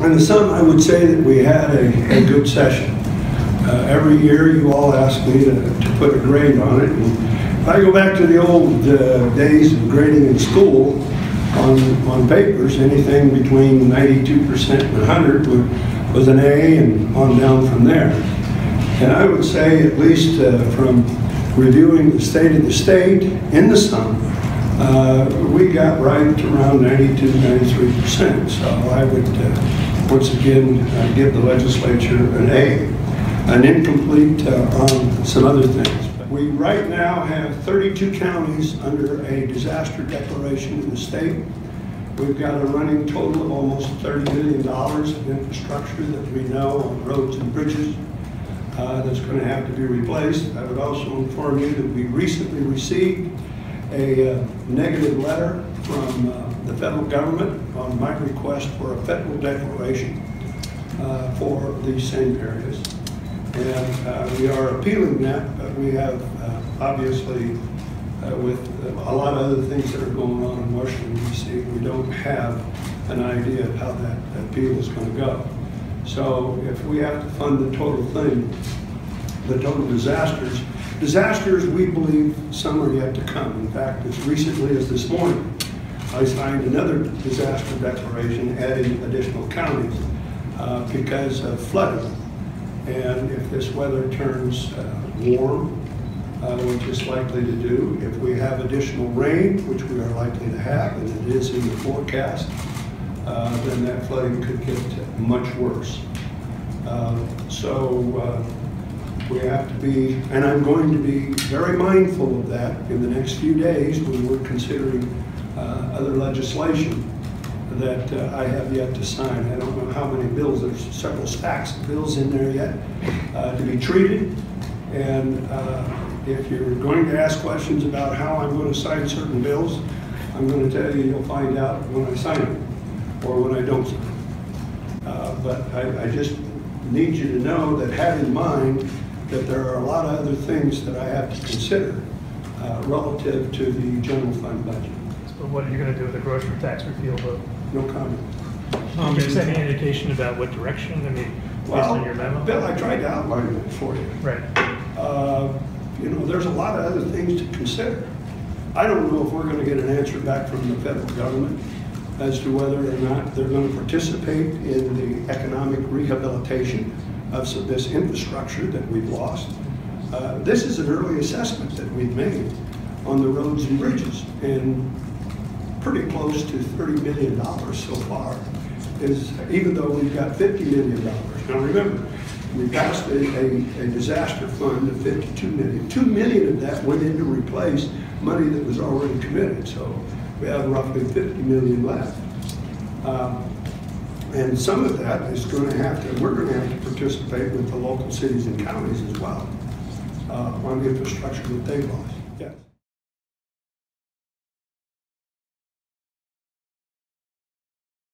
In the sum, I would say that we had a good session. Every year you all ask me to put a grade on it. And if I go back to the old days of grading in school on papers, anything between 92% and 100 was an A and on down from there. And I would say, at least from reviewing the state of the state in the sum, we got right around 92, 93%. So I would once again give the legislature an A, an incomplete on some other things. But we right now have 32 counties under a disaster declaration in the state. We've got a running total of almost $30 million of infrastructure that we know on roads and bridges that's going to have to be replaced. I would also inform you that we recently received a negative letter from the federal government on my request for a federal declaration for these same areas. And we are appealing that, but we have obviously with a lot of other things that are going on in Washington, D.C., we don't have an idea of how that appeal is going to go. So if we have to fund the total thing, the total disasters, we believe some are yet to come. In fact, as recently as this morning, I signed another disaster declaration adding additional counties because of flooding. And if this weather turns warm, which is likely to do, if we have additional rain, which we are likely to have, and it is in the forecast, then that flooding could get much worse. So we have to be, and I'm going to be very mindful of that in the next few days when we're considering other legislation that I have yet to sign. I don't know how many bills, there's several stacks of bills in there yet to be treated. And if you're going to ask questions about how I'm going to sign certain bills, I'm going to tell you you'll find out when I sign them or when I don't sign them. But I just need you to know that, have in mind that there are a lot of other things that I have to consider relative to the general fund budget. So what are you going to do with the grocery tax repeal vote? No comment. Can you give any indication about what direction? I mean, based on your memo? Bill, I tried to outline it for you. Right. You know, there's a lot of other things to consider. I don't know if we're going to get an answer back from the federal government as to whether or not they're going to participate in the economic rehabilitation of this infrastructure that we've lost. This is an early assessment that we've made on the roads and bridges, and pretty close to $30 million so far, even though we've got $50 million. Now remember, we passed a disaster fund of $52 million. $2 million of that went in to replace money that was already committed, so we have roughly $50 million left. And some of that is going to have to, we're going to have to participate with the local cities and counties as well on the infrastructure that they've lost. Yes.